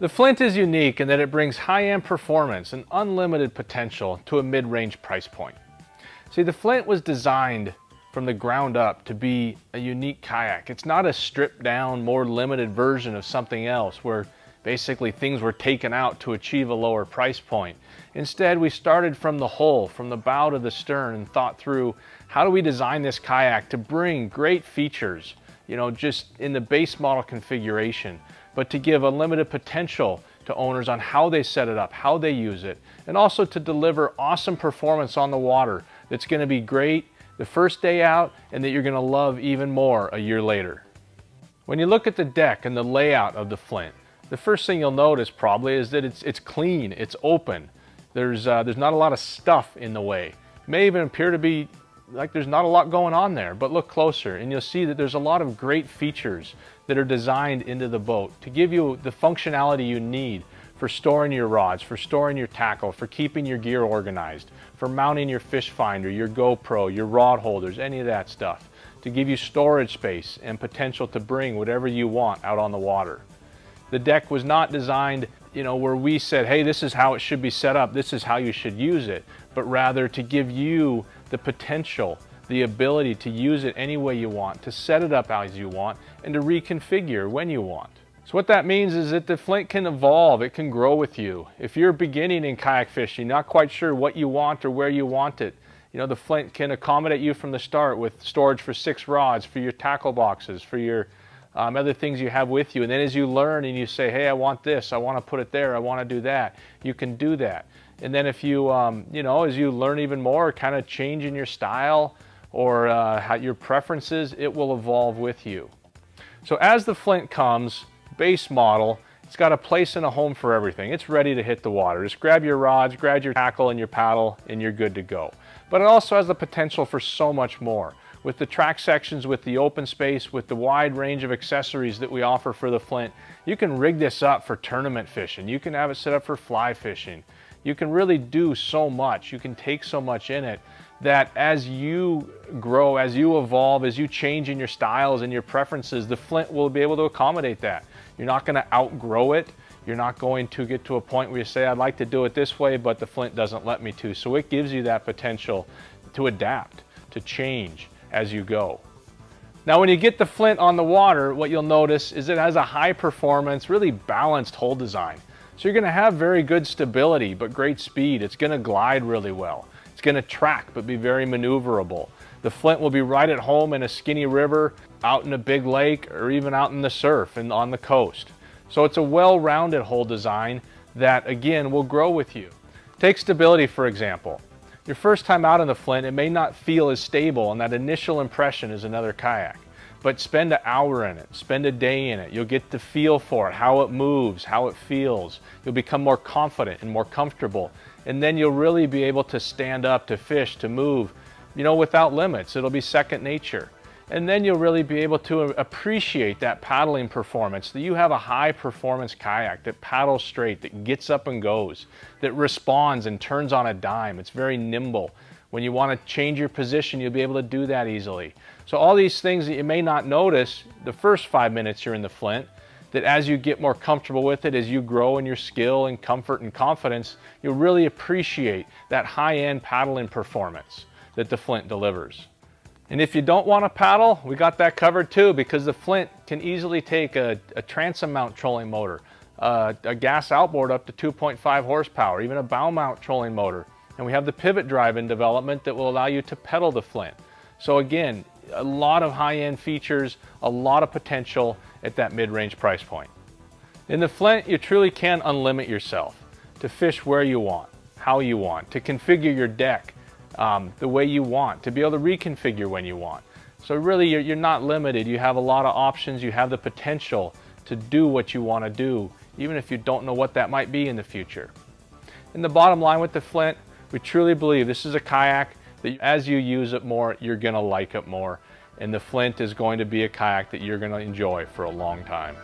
The Flint is unique in that it brings high-end performance and unlimited potential to a mid-range price point. See, the Flint was designed from the ground up to be a unique kayak. It's not a stripped down, more limited version of something else where basically things were taken out to achieve a lower price point. Instead, we started from the hull, from the bow to the stern, and thought through how do we design this kayak to bring great features, just in the base model configuration, but to give unlimited potential to owners on how they set it up, how they use it, and also to deliver awesome performance on the water that's going to be great the first day out and that you're going to love even more a year later. When you look at the deck and the layout of the Flint, the first thing you'll notice probably is that it's clean, it's open. There's not a lot of stuff in the way. It may even appear to be like there's not a lot going on there, but look closer and you'll see that there's a lot of great features that are designed into the boat to give you the functionality you need for storing your rods, for storing your tackle, for keeping your gear organized, for mounting your fish finder, your GoPro, your rod holders, any of that stuff, to give you storage space and potential to bring whatever you want out on the water. The deck was not designed, where we said, hey, this is how it should be set up, this is how you should use it, but rather to give you the potential, the ability to use it any way you want, to set it up as you want, and to reconfigure when you want. So what that means is that the Flint can evolve, it can grow with you. If you're beginning in kayak fishing, not quite sure what you want or where you want it, the Flint can accommodate you from the start with storage for 6 rods, for your tackle boxes, for your other things you have with you. And then as you learn and you say, hey, I want this, I want to put it there, I want to do that, you can do that. And then if you, as you learn even more, kind of change in your style or your preferences, it will evolve with you. So as the Flint comes, base model, it's got a place and a home for everything. It's ready to hit the water. Just grab your rods, grab your tackle and your paddle, and you're good to go. But it also has the potential for so much more. With the track sections, with the open space, with the wide range of accessories that we offer for the Flint, you can rig this up for tournament fishing. You can have it set up for fly fishing. You can really do so much. You can take so much in it that as you grow, as you evolve, as you change in your styles and your preferences, the Flint will be able to accommodate that. You're not going to outgrow it. You're not going to get to a point where you say, I'd like to do it this way, but the Flint doesn't let me to. So it gives you that potential to adapt, to change as you go. Now when you get the Flint on the water, what you'll notice is it has a high performance, really balanced hull design. So you're going to have very good stability, but great speed. It's going to glide really well. It's going to track, but be very maneuverable. The Flint will be right at home in a skinny river, out in a big lake, or even out in the surf and on the coast. So it's a well-rounded hull design that, again, will grow with you. Take stability, for example. Your first time out in the Flint, it may not feel as stable, and that initial impression is another kayak. But spend an hour in it, spend a day in it. You'll get the feel for it, how it moves, how it feels. You'll become more confident and more comfortable. And then you'll really be able to stand up, to fish, to move, without limits. It'll be second nature. And then you'll really be able to appreciate that paddling performance, that you have a high performance kayak that paddles straight, that gets up and goes, that responds and turns on a dime. It's very nimble. When you want to change your position, you'll be able to do that easily. So all these things that you may not notice the first 5 minutes you're in the Flint, that as you get more comfortable with it, as you grow in your skill and comfort and confidence, you'll really appreciate that high-end paddling performance that the Flint delivers. And if you don't want to paddle, we got that covered too, because the Flint can easily take a transom mount trolling motor, a gas outboard up to 2.5 horsepower, even a bow mount trolling motor. And we have the pivot drive in development that will allow you to pedal the Flint. So again, a lot of high-end features, a lot of potential at that mid-range price point. In the Flint, you truly can unlimit yourself to fish where you want, how you want, to configure your deck the way you want, to be able to reconfigure when you want. So really, you're not limited. You have a lot of options. You have the potential to do what you want to do, even if you don't know what that might be in the future. And the bottom line with the Flint, we truly believe this is a kayak that as you use it more, you're going to like it more. And the Flint is going to be a kayak that you're going to enjoy for a long time.